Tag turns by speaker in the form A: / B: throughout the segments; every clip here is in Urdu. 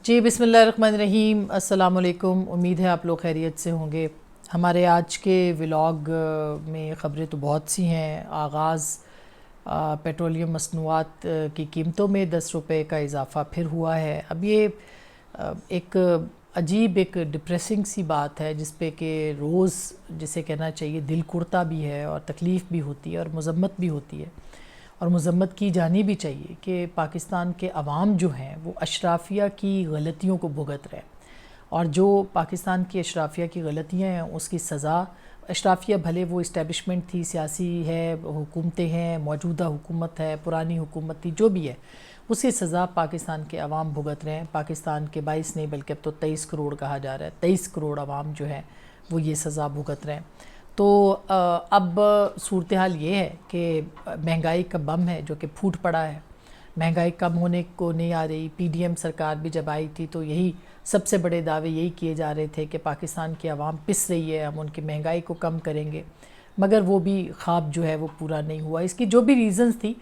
A: جی بسم اللہ الرحمن الرحیم، السلام علیکم۔ امید ہے آپ لوگ خیریت سے ہوں گے۔ ہمارے آج کے ولاگ میں خبریں تو بہت سی ہیں۔ آغاز پیٹرولیم مصنوعات کی قیمتوں میں 10 روپے کا اضافہ پھر ہوا ہے۔ اب یہ ایک عجیب ایک ڈپریسنگ سی بات ہے جس پہ کہ روز جسے کہنا چاہیے دل کڑتا بھی ہے اور تکلیف بھی ہوتی ہے اور مذمت بھی ہوتی ہے، اور مذمت کی جانی بھی چاہیے کہ پاکستان کے عوام جو ہیں وہ اشرافیہ کی غلطیوں کو بھگت رہے ہیں، اور جو پاکستان کی اشرافیہ کی غلطیاں ہیں اس کی سزا، اشرافیہ بھلے وہ اسٹیبلشمنٹ تھی، سیاسی ہے، حکومتیں ہیں، موجودہ حکومت ہے، پرانی حکومت تھی، جو بھی ہے، اس کی سزا پاکستان کے عوام بھگت رہے ہیں۔ پاکستان کے 22 نہیں بلکہ اب تو 23 کروڑ کہا جا رہا ہے، 23 کروڑ عوام جو ہے وہ یہ سزا بھگت رہے ہیں۔ تو اب صورتحال یہ ہے کہ مہنگائی کا بم ہے جو کہ پھوٹ پڑا ہے، مہنگائی کم ہونے کو نہیں آ رہی۔ پی ڈی ایم سرکار بھی جب آئی تھی تو یہی سب سے بڑے دعوے یہی کیے جا رہے تھے کہ پاکستان کی عوام پس رہی ہے، ہم ان کی مہنگائی کو کم کریں گے، مگر وہ بھی خواب جو ہے وہ پورا نہیں ہوا۔ اس کی جو بھی ریزنز تھی،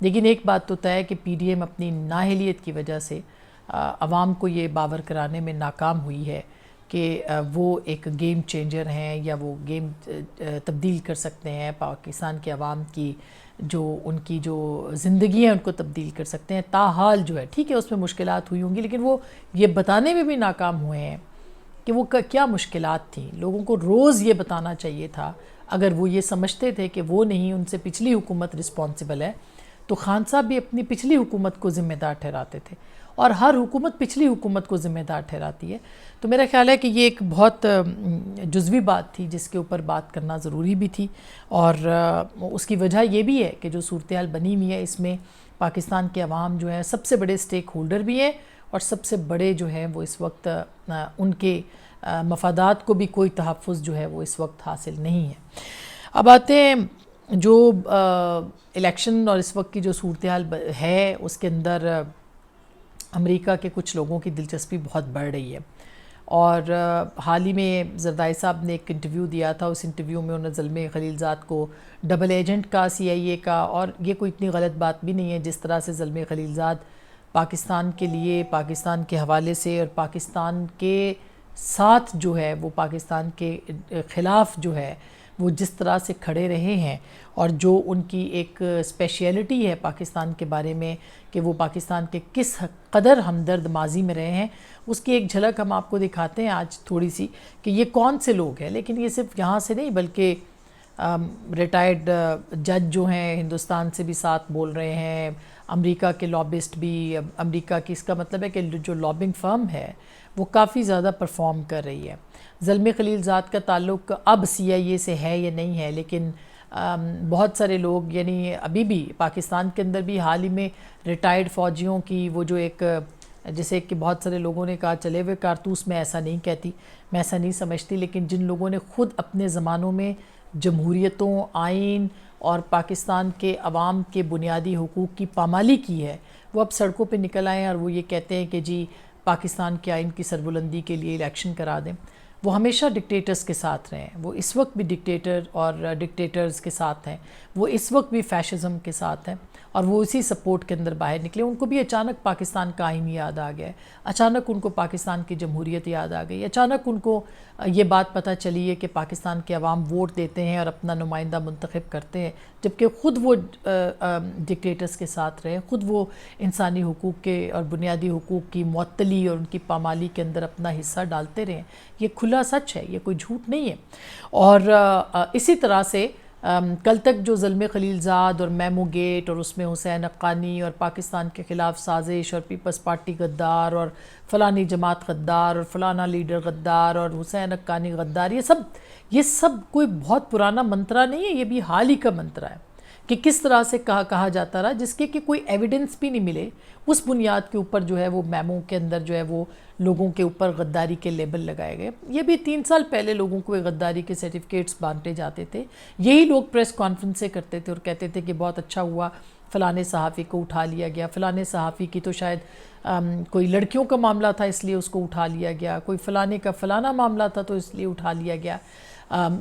A: لیکن ایک بات تو طے ہے کہ پی ڈی ایم اپنی نااہلیت کی وجہ سے عوام کو یہ باور کرانے میں ناکام ہوئی ہے کہ وہ ایک گیم چینجر ہیں یا وہ گیم تبدیل کر سکتے ہیں پاکستان کے عوام کی، جو ان کی جو زندگی ہے ان کو تبدیل کر سکتے ہیں۔ تاحال جو ہے ٹھیک ہے اس میں مشکلات ہوئی ہوں گی، لیکن وہ یہ بتانے میں بھی ناکام ہوئے ہیں کہ وہ کیا مشکلات تھیں۔ لوگوں کو روز یہ بتانا چاہیے تھا، اگر وہ یہ سمجھتے تھے کہ وہ نہیں، ان سے پچھلی حکومت رسپانسبل ہے، تو خان صاحب بھی اپنی پچھلی حکومت کو ذمہ دار ٹھہراتے تھے، اور ہر حکومت پچھلی حکومت کو ذمہ دار ٹھہراتی ہے۔ تو میرا خیال ہے کہ یہ ایک بہت جزوی بات تھی جس کے اوپر بات کرنا ضروری بھی تھی، اور اس کی وجہ یہ بھی ہے کہ جو صورتحال بنی ہوئی ہے اس میں پاکستان کے عوام جو ہیں سب سے بڑے سٹیک ہولڈر بھی ہیں، اور سب سے بڑے جو ہیں وہ اس وقت ان کے مفادات کو بھی کوئی تحفظ جو ہے وہ اس وقت حاصل نہیں ہے۔ اب آتے ہیں جو الیکشن اور اس وقت کی جو صورتحال ہے اس کے اندر امریکہ کے کچھ لوگوں کی دلچسپی بہت بڑھ رہی ہے، اور حال ہی میں زرداری صاحب نے ایک انٹرویو دیا تھا، اس انٹرویو میں انہوں نے زلمے خلیلزاد کو ڈبل ایجنٹ کا، سی آئی اے کا، اور یہ کوئی اتنی غلط بات بھی نہیں ہے جس طرح سے زلمے خلیلزاد پاکستان کے لیے، پاکستان کے حوالے سے اور پاکستان کے ساتھ جو ہے وہ پاکستان کے خلاف جو ہے وہ جس طرح سے کھڑے رہے ہیں، اور جو ان کی ایک اسپیشیلٹی ہے پاکستان کے بارے میں کہ وہ پاکستان کے کس قدر ہمدرد ماضی میں رہے ہیں، اس کی ایک جھلک ہم آپ کو دکھاتے ہیں آج تھوڑی سی کہ یہ کون سے لوگ ہیں۔ لیکن یہ صرف یہاں سے نہیں بلکہ ریٹائرڈ جج جو ہیں ہندوستان سے بھی ساتھ بول رہے ہیں، امریکہ کے لابسٹ بھی، امریکہ کی، اس کا مطلب ہے کہ جو لابنگ فرم ہے وہ کافی زیادہ پرفارم کر رہی ہے۔ زلمے خلیلزاد کا تعلق اب سی آئی اے سے ہے یا نہیں ہے، لیکن بہت سارے لوگ یعنی ابھی بھی پاکستان کے اندر بھی حال ہی میں ریٹائرڈ فوجیوں کی وہ جو ایک جیسے کہ بہت سارے لوگوں نے کہا چلے ہوئے کارتوس، میں ایسا نہیں کہتی، میں ایسا نہیں سمجھتی، لیکن جن لوگوں نے خود اپنے زمانوں میں جمہوریتوں، آئین اور پاکستان کے عوام کے بنیادی حقوق کی پامالی کی ہے، وہ اب سڑکوں پہ نکل آئے ہیں اور وہ یہ کہتے ہیں کہ جی پاکستان کے آئین کی سربلندی کے لیے الیکشن کرا دیں۔ وہ ہمیشہ ڈکٹیٹرز کے ساتھ رہے ہیں، وہ اس وقت بھی ڈکٹیٹر اور ڈکٹیٹرز کے ساتھ ہیں، وہ اس وقت بھی فیشزم کے ساتھ ہیں، اور وہ اسی سپورٹ کے اندر باہر نکلے۔ ان کو بھی اچانک پاکستان کا آئین یاد آ گیا ہے، اچانک ان کو پاکستان کی جمہوریت یاد آ گئی، اچانک ان کو یہ بات پتہ چلی ہے کہ پاکستان کے عوام ووٹ دیتے ہیں اور اپنا نمائندہ منتخب کرتے ہیں، جبکہ خود وہ ڈکٹیٹرز کے ساتھ رہے، خود وہ انسانی حقوق کے اور بنیادی حقوق کی معطلی اور ان کی پامالی کے اندر اپنا حصہ ڈالتے رہے۔ یہ کھلا سچ ہے، یہ کوئی جھوٹ نہیں ہے۔ اور اسی طرح سے کل تک جو زلمے خلیلزاد اور میمو گیٹ اور اس میں حسین حقانی اور پاکستان کے خلاف سازش اور پیپلز پارٹی غدار اور فلانی جماعت غدار اور فلانا لیڈر غدار اور حسین حقانی غدار، یہ سب کوئی بہت پرانا منترا نہیں ہے، یہ بھی حال ہی کا منترا ہے کہ کس طرح سے کہا جاتا رہا، جس کے کہ کوئی ایویڈنس بھی نہیں ملے، اس بنیاد کے اوپر جو ہے وہ میمو کے اندر جو ہے وہ لوگوں کے اوپر غداری کے لیبل لگائے گئے۔ یہ بھی 3 سال پہلے لوگوں کو غداری کے سرٹیفکیٹس بانٹے جاتے تھے، یہی لوگ پریس کانفرنسیں کرتے تھے اور کہتے تھے کہ بہت اچھا ہوا فلانے صحافی کو اٹھا لیا گیا، فلانے صحافی کی تو شاید کوئی لڑکیوں کا معاملہ تھا اس لیے اس کو اٹھا لیا گیا، کوئی فلانے کا فلانا معاملہ تھا تو اس لیے اٹھا لیا گیا،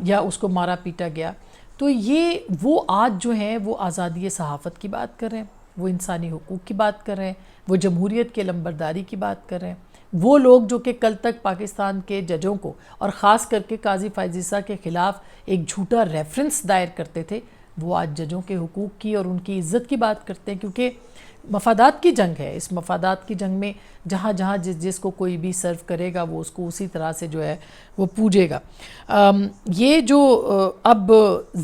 A: یا اس کو مارا پیٹا گیا۔ تو یہ وہ آج جو ہیں وہ آزادی صحافت کی بات کر رہے ہیں، وہ انسانی حقوق کی بات کر رہے ہیں، وہ جمہوریت کی علمبرداری کی بات کر رہے ہیں، وہ لوگ جو کہ کل تک پاکستان کے ججوں کو اور خاص کر کے قاضی فائز عیسیٰ کے خلاف ایک جھوٹا ریفرنس دائر کرتے تھے، وہ آج ججوں کے حقوق کی اور ان کی عزت کی بات کرتے ہیں، کیونکہ مفادات کی جنگ ہے۔ اس مفادات کی جنگ میں جہاں جہاں جس کو کوئی بھی سرو کرے گا وہ اس کو اسی طرح سے جو ہے وہ پوجے گا۔ یہ جو اب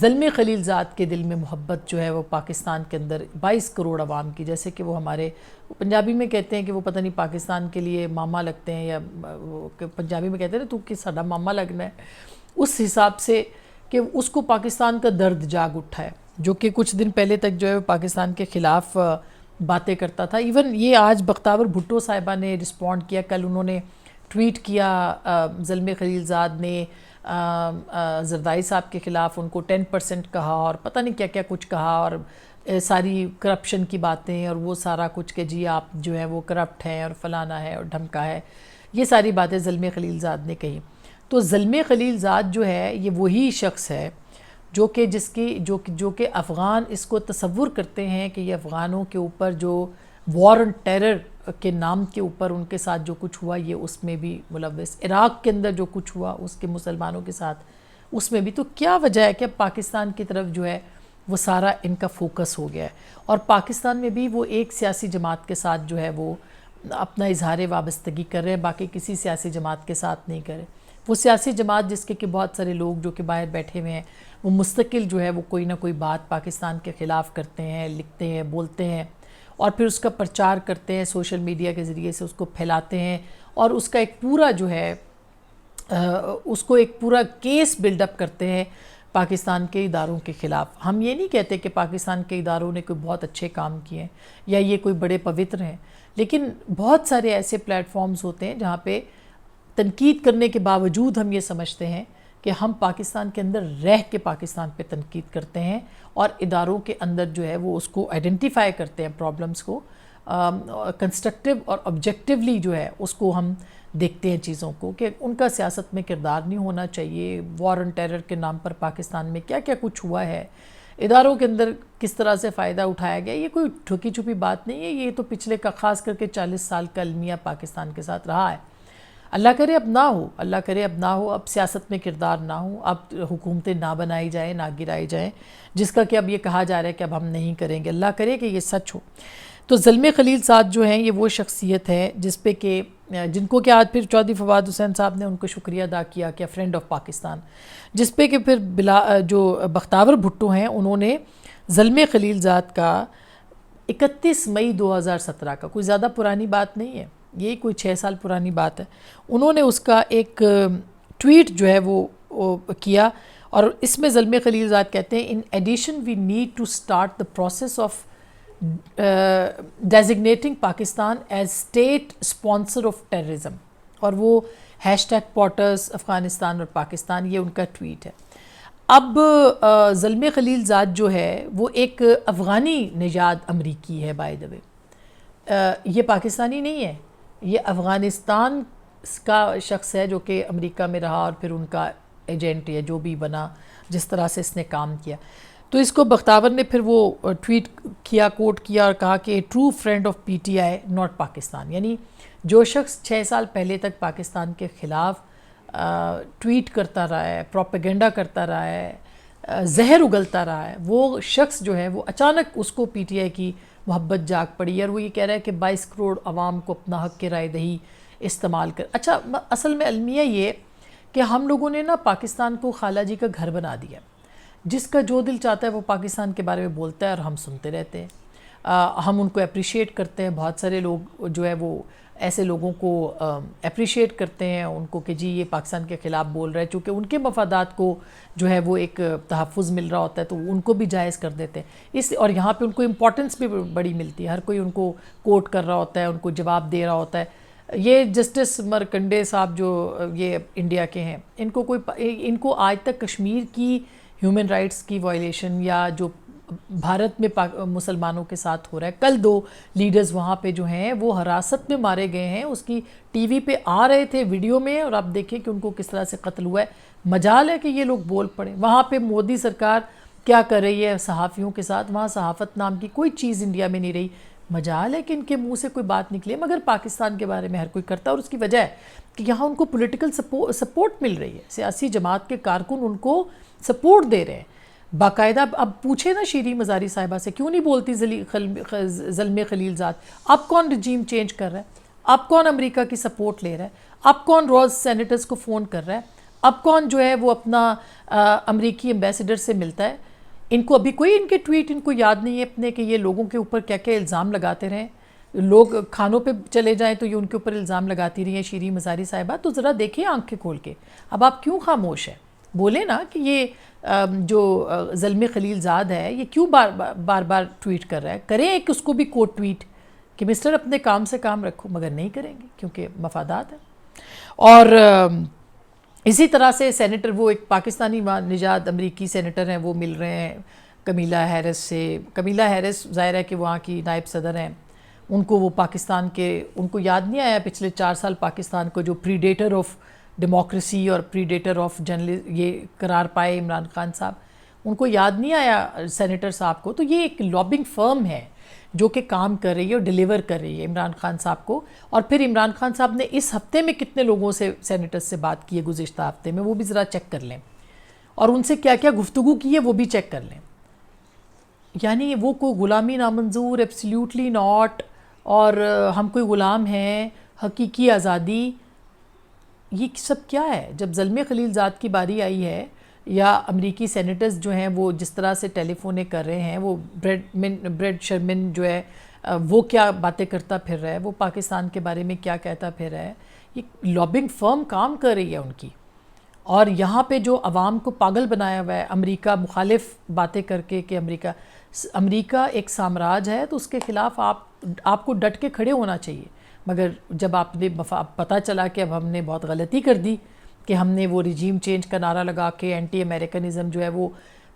A: زلمے خلیل زاد کے دل میں محبت جو ہے وہ پاکستان کے اندر 22 کروڑ عوام کی، جیسے کہ وہ ہمارے پنجابی میں کہتے ہیں کہ وہ پتہ نہیں پاکستان کے لیے ماما لگتے ہیں، یا پنجابی میں کہتے ہیں نا تو کہ ساڈا ماما لگنا ہے، اس حساب سے کہ اس کو پاکستان کا درد جاگ اٹھا ہے، جو کہ کچھ دن پہلے تک جو ہے پاکستان کے خلاف باتیں کرتا تھا۔ ایون یہ آج بختاور بھٹو صاحبہ نے رسپونڈ کیا، کل انہوں نے ٹویٹ کیا، زلمے خلیل زاد نے زردائی صاحب کے خلاف ان کو 10% کہا اور پتہ نہیں کیا کیا کچھ کہا، اور ساری کرپشن کی باتیں اور وہ سارا کچھ کہ جی آپ جو ہے وہ کرپٹ ہیں اور فلانا ہے اور ڈھمکا ہے، یہ ساری باتیں زلمے خلیل زاد نے کہی۔ تو زلمے خلیل زاد جو ہے یہ وہی شخص ہے جو کہ افغان اس کو تصور کرتے ہیں کہ یہ افغانوں کے اوپر جو وار آن ٹیرر کے نام کے اوپر ان کے ساتھ جو کچھ ہوا یہ اس میں بھی ملوث، عراق کے اندر جو کچھ ہوا اس کے مسلمانوں کے ساتھ اس میں بھی۔ تو کیا وجہ ہے کہ اب پاکستان کی طرف جو ہے وہ سارا ان کا فوکس ہو گیا ہے، اور پاکستان میں بھی وہ ایک سیاسی جماعت کے ساتھ جو ہے وہ اپنا اظہار وابستگی کر رہے ہیں، باقی کسی سیاسی جماعت کے ساتھ نہیں کر رہے۔ وہ سیاسی جماعت جس کے کہ بہت سارے لوگ جو کہ باہر بیٹھے ہوئے ہیں وہ مستقل جو ہے وہ کوئی نہ کوئی بات پاکستان کے خلاف کرتے ہیں، لکھتے ہیں، بولتے ہیں، اور پھر اس کا پرچار کرتے ہیں، سوشل میڈیا کے ذریعے سے اس کو پھیلاتے ہیں، اور اس کا ایک پورا جو ہے اس کو ایک پورا کیس بلڈ اپ کرتے ہیں پاکستان کے اداروں کے خلاف۔ ہم یہ نہیں کہتے کہ پاکستان کے اداروں نے کوئی بہت اچھے کام کیے ہیں یا یہ کوئی بڑے پوتر ہیں، لیکن بہت سارے ایسے پلیٹ فارمز ہوتے ہیں جہاں پہ تنقید کرنے کے باوجود ہم یہ سمجھتے ہیں کہ ہم پاکستان کے اندر رہ کے پاکستان پہ تنقید کرتے ہیں، اور اداروں کے اندر جو ہے وہ اس کو آئیڈینٹیفائی کرتے ہیں پرابلمز کو، کنسٹرکٹیو اور آبجیکٹیولی جو ہے اس کو ہم دیکھتے ہیں چیزوں کو، کہ ان کا سیاست میں کردار نہیں ہونا چاہیے۔ وار آن ٹیرر کے نام پر پاکستان میں کیا کیا کچھ ہوا ہے، اداروں کے اندر کس طرح سے فائدہ اٹھایا گیا، یہ کوئی ٹھکی چھپی بات نہیں ہے، یہ تو پچھلے کا خاص کر کے 40 سال کا المیہ پاکستان کے ساتھ رہا ہے۔ اللہ کرے اب نہ ہو، اللہ کرے اب نہ ہو، اب سیاست میں کردار نہ ہو، اب حکومتیں نہ بنائی جائیں، نہ گرائی جائیں، جس کا کہ اب یہ کہا جا رہا ہے کہ اب ہم نہیں کریں گے، اللہ کرے کہ یہ سچ ہو۔ تو زلمے خلیل زاد جو ہیں یہ وہ شخصیت ہے جس پہ کہ جن کو کہ آج پھر چودھری فواد حسین صاحب نے ان کو شکریہ ادا کیا کہ فرینڈ آف پاکستان، جس پہ کہ پھر جو بختاور بھٹو ہیں انہوں نے زلمے خلیل زاد کا 31 مئی 2017 کا، کوئی زیادہ پرانی بات نہیں ہے، یہ کوئی 6 سال پرانی بات ہے، انہوں نے اس کا ایک ٹویٹ جو ہے وہ کیا، اور اس میں زلمے خلیل زاد کہتے ہیں in addition we need to start the process of designating Pakistan as state sponsor of terrorism, اور وہ #پاٹرز افغانستان اور پاکستان، یہ ان کا ٹویٹ ہے۔ اب زلمے خلیل زاد جو ہے وہ ایک افغانی نژاد امریکی ہے، بائی دا وے، یہ پاکستانی نہیں ہے، یہ افغانستان کا شخص ہے جو کہ امریکہ میں رہا اور پھر ان کا ایجنٹ یا جو بھی بنا، جس طرح سے اس نے کام کیا۔ تو اس کو بختاور نے پھر وہ ٹویٹ کیا، کوٹ کیا اور کہا کہ true friend of P T I not Pakistan, یعنی جو شخص 6 سال پہلے تک پاکستان کے خلاف ٹویٹ کرتا رہا ہے، پروپیگنڈا کرتا رہا ہے، زہر اگلتا رہا ہے، وہ شخص جو ہے وہ اچانک اس کو پی ٹی آئی کی محبت جاگ پڑی، اور وہ یہ کہہ رہا ہے کہ 22 کروڑ عوام کو اپنا حق کی رائے دہی استعمال کر۔ اچھا، اصل میں المیہ یہ کہ ہم لوگوں نے نا پاکستان کو خالہ جی کا گھر بنا دیا، جس کا جو دل چاہتا ہے وہ پاکستان کے بارے میں بولتا ہے اور ہم سنتے رہتے ہیں، ہم ان کو اپریشیٹ کرتے ہیں، بہت سارے لوگ جو ہے وہ ایسے لوگوں کو اپریشیٹ کرتے ہیں ان کو کہ جی یہ پاکستان کے خلاف بول رہا ہے، چونکہ ان کے مفادات کو جو ہے وہ ایک تحفظ مل رہا ہوتا ہے تو ان کو بھی جائز کر دیتے ہیں، اور یہاں پہ ان کو امپورٹنس بھی بڑی ملتی ہے، ہر کوئی ان کو کوٹ کر رہا ہوتا ہے، ان کو جواب دے رہا ہوتا ہے۔ یہ جسٹس مرکنڈے صاحب جو یہ انڈیا کے ہیں، ان کو آج تک کشمیر کی ہیومن رائٹس کی وائلیشن یا جو بھارت میں مسلمانوں کے ساتھ ہو رہا ہے، کل 2 لیڈرز وہاں پہ جو ہیں وہ حراست میں مارے گئے ہیں، اس کی ٹی وی پہ آ رہے تھے ویڈیو میں، اور آپ دیکھیں کہ ان کو کس طرح سے قتل ہوا ہے۔ مجال ہے کہ یہ لوگ بول پڑیں، وہاں پہ مودی سرکار کیا کر رہی ہے صحافیوں کے ساتھ، وہاں صحافت نام کی کوئی چیز انڈیا میں نہیں رہی، مجال ہے کہ ان کے منہ سے کوئی بات نکلے، مگر پاکستان کے بارے میں ہر کوئی کرتا ہے، اور اس کی وجہ ہے کہ یہاں ان کو پولیٹیکل سپورٹ مل رہی ہے، سیاسی جماعت کے کارکن ان کو سپورٹ دے رہے ہیں باقاعدہ۔ اب پوچھے نا شیریں مزاری صاحبہ سے کیوں نہیں بولتی زلمے خلیل زاد، اب کون رجیم چینج کر رہا ہے، اب کون امریکہ کی سپورٹ لے رہا ہے، اب کون روز سینیٹرز کو فون کر رہا ہے، اب کون جو ہے وہ اپنا امریکی ایمبیسڈر سے ملتا ہے۔ ان کو ابھی کوئی ان کے ٹویٹ ان کو یاد نہیں ہے اپنے کہ یہ لوگوں کے اوپر کیا کیا الزام لگاتے رہیں، لوگ کھانوں پہ چلے جائیں تو یہ ان کے اوپر الزام لگاتی رہی ہیں شیریں مزاری صاحبہ۔ تو ذرا دیکھیں آنکھیں کھول کے، اب آپ کیوں خاموش ہیں؟ بولیں نا کہ یہ جو زلمے خلیل زاد ہے یہ کیوں بار بار ٹویٹ کر رہا ہے، کریں ایک اس کو بھی کوٹ ٹویٹ کہ مسٹر اپنے کام سے کام رکھو، مگر نہیں کریں گے کیونکہ مفادات ہیں۔ اور اسی طرح سے سینیٹر وہ ایک پاکستانی نژاد امریکی سینیٹر ہیں، وہ مل رہے ہیں کمیلا ہیرس سے۔ کمیلا ہیرس ظاہر ہے کہ وہاں کی نائب صدر ہیں، ان کو وہ پاکستان کے، ان کو یاد نہیں آیا پچھلے 4 سال پاکستان کو جو پریڈیٹر آف ڈیموکریسی اور پریڈیٹر آف یہ قرار پائے عمران خان صاحب، ان کو یاد نہیں آیا سینیٹر صاحب کو۔ تو یہ ایک لابنگ فرم ہے جو کہ کام کر رہی ہے اور ڈیلیور کر رہی ہے عمران خان صاحب کو۔ اور پھر عمران خان صاحب نے اس ہفتے میں کتنے لوگوں سے سینیٹر سے بات کی ہے گزشتہ ہفتے میں، وہ بھی ذرا چیک کر لیں، اور ان سے کیا کیا گفتگو کی ہے وہ بھی چیک کر لیں۔ یعنی وہ کوئی غلامی نامنظور، ایبسلیوٹلی ناٹ، اور ہم کوئی غلام ہیں، حقیقی آزادی، یہ سب کیا ہے؟ جب زلمے خلیل زاد کی باری آئی ہے یا امریکی سینیٹرز جو ہیں وہ جس طرح سے ٹیلی فونیں کر رہے ہیں، وہ بریڈ شرمن جو ہے وہ کیا باتیں کرتا پھر رہا ہے، وہ پاکستان کے بارے میں کیا کہتا پھر رہا ہے، یہ لابنگ فرم کام کر رہی ہے ان کی۔ اور یہاں پہ جو عوام کو پاگل بنایا ہوا ہے امریکہ مخالف باتیں کر کے کہ امریکہ ایک سامراج ہے تو اس کے خلاف آپ کو ڈٹ کے کھڑے ہونا چاہیے۔ مگر جب آپ نے پتہ چلا کہ اب ہم نے بہت غلطی کر دی کہ ہم نے وہ رجیم چینج کا نعرہ لگا کے اینٹی امریکنزم جو ہے وہ،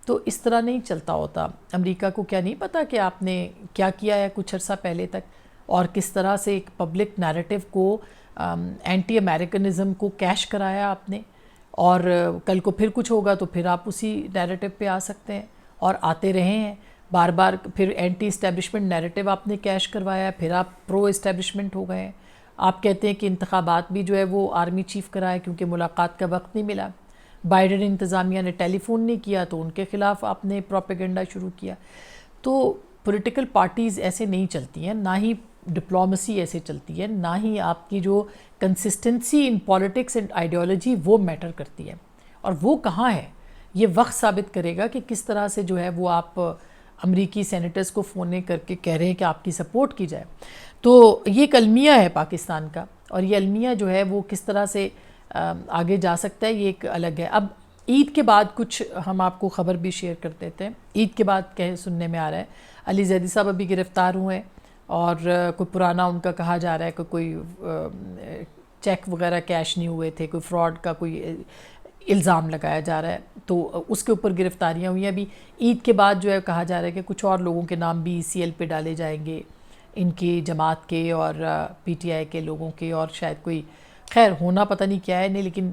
A: تو اس طرح نہیں چلتا ہوتا۔ امریکہ کو کیا نہیں پتا کہ آپ نے کیا کیا ہے کچھ عرصہ پہلے تک، اور کس طرح سے ایک پبلک نیریٹو کو، اینٹی امریکنزم کو کیش کرایا آپ نے، اور کل کو پھر کچھ ہوگا تو پھر آپ اسی نیریٹو پہ آ سکتے ہیں، اور آتے رہے ہیں بار بار۔ پھر اینٹی اسٹیبلشمنٹ نیریٹو آپ نے کیش کروایا، پھر آپ پرو اسٹیبلشمنٹ ہو گئے ہیں۔ آپ کہتے ہیں کہ انتخابات بھی جو ہے وہ آرمی چیف کرائے کیونکہ ملاقات کا وقت نہیں ملا، بائیڈن انتظامیہ نے ٹیلی فون نہیں کیا تو ان کے خلاف آپ نے پروپیگنڈا شروع کیا۔ تو پولیٹیکل پارٹیز ایسے نہیں چلتی ہیں، نہ ہی ڈپلومیسی ایسے چلتی ہے، نہ ہی آپ کی جو consistency in politics and ideology وہ میٹر کرتی ہے۔ اور وہ کہاں ہے یہ وقت ثابت کرے گا کہ کس طرح سے جو ہے وہ آپ امریکی سینیٹرز کو فونیں کر کے کہہ رہے ہیں کہ آپ کی سپورٹ کی جائے۔ تو یہ ایک المیہ ہے پاکستان کا، اور یہ المیہ جو ہے وہ کس طرح سے آگے جا سکتا ہے یہ ایک الگ ہے۔ اب عید کے بعد کچھ ہم آپ کو خبر بھی شیئر کر دیتے ہیں۔ عید کے بعد سننے میں آ رہا ہے علی زیدی صاحب ابھی گرفتار ہوئے ہیں، اور کوئی پرانا ان کا کہا جا رہا ہے کہ کوئی چیک وغیرہ کیش نہیں ہوئے تھے، کوئی فراڈ کا کوئی الزام لگایا جا رہا ہے، تو اس کے اوپر گرفتاریاں ہوئی ہیں۔ ابھی عید کے بعد جو ہے کہا جا رہا ہے کہ کچھ اور لوگوں کے نام بھی ECL پہ ڈالے جائیں گے، ان کی جماعت کے اور PTI کے لوگوں کے، اور شاید کوئی، خیر ہونا پتہ نہیں کیا ہے نہیں، لیکن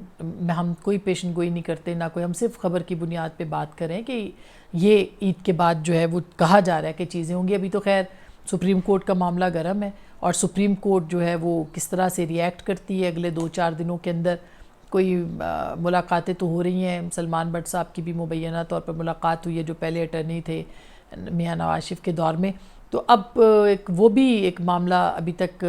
A: ہم کوئی پیشن گوئی نہیں کرتے، نہ کوئی، ہم صرف خبر کی بنیاد پہ بات کریں کہ یہ عید کے بعد جو ہے وہ کہا جا رہا ہے کہ چیزیں ہوں گی۔ ابھی تو خیر سپریم کورٹ کا معاملہ گرم ہے، اور سپریم کورٹ جو ہے وہ کس طرح سے ریئیکٹ کرتی ہے اگلے 2-4 دنوں کے اندر۔ کوئی ملاقاتیں تو ہو رہی ہیں، سلمان بٹ صاحب کی بھی مبینہ طور پر ملاقات ہوئی ہے جو پہلے اٹرنی تھے میاں نواز شریف کے دور میں، تو اب وہ بھی ایک معاملہ ابھی تک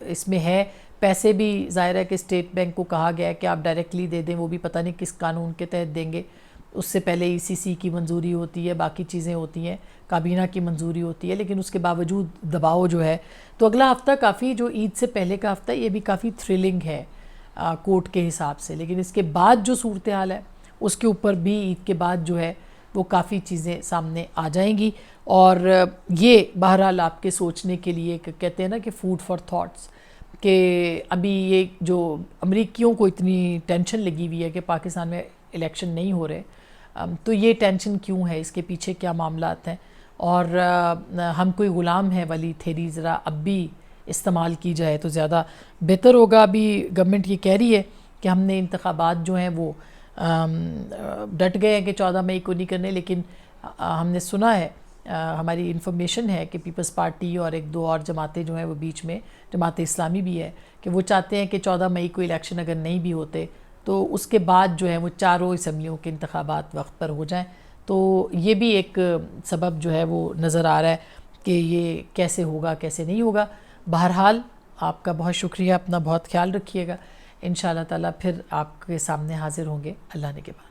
A: اس میں ہے۔ پیسے بھی ظاہر ہے کہ اسٹیٹ بینک کو کہا گیا ہے کہ آپ ڈائریکٹلی دے دیں، وہ بھی پتہ نہیں کس قانون کے تحت دیں گے، اس سے پہلے ECC کی منظوری ہوتی ہے، باقی چیزیں ہوتی ہیں، کابینہ کی منظوری ہوتی ہے، لیکن اس کے باوجود دباؤ جو ہے۔ تو اگلا ہفتہ کافی، جو عید سے پہلے کا ہفتہ یہ بھی کافی تھرلنگ ہے کورٹ کے حساب سے، لیکن اس کے بعد جو صورتحال ہے اس کے اوپر بھی عید کے بعد جو ہے وہ کافی چیزیں سامنے آ جائیں گی۔ اور یہ بہرحال آپ کے سوچنے کے لیے کہتے ہیں نا کہ فوڈ فار تھاٹس، کہ ابھی یہ جو امریکیوں کو اتنی ٹینشن لگی ہوئی ہے کہ پاکستان میں الیکشن نہیں ہو رہے، تو یہ ٹینشن کیوں ہے، اس کے پیچھے کیا معاملات ہیں، اور ہم کوئی غلام ہیں والی تھیری ذرا اب بھی استعمال کی جائے تو زیادہ بہتر ہوگا۔ ابھی گورنمنٹ یہ کہہ رہی ہے کہ ہم نے انتخابات جو ہیں وہ ڈٹ گئے ہیں کہ 14 مئی کو نہیں کرنے، لیکن ہم نے سنا ہے ہماری انفارمیشن ہے کہ پیپلز پارٹی اور ایک دو اور جماعتیں جو ہیں وہ بیچ میں، جماعت اسلامی بھی ہے، کہ وہ چاہتے ہیں کہ 14 مئی کو الیکشن اگر نہیں بھی ہوتے تو اس کے بعد جو ہے وہ چاروں اسمبلیوں کے انتخابات وقت پر ہو جائیں. تو یہ بھی ایک سبب جو ہے وہ نظر آ رہا ہے کہ یہ کیسے ہوگا کیسے نہیں ہوگا. بہرحال آپ کا بہت شکریہ، اپنا بہت خیال رکھیے گا. انشاءاللہ تعالیٰ پھر آپ کے سامنے حاضر ہوں گے اللہ نے کے بعد.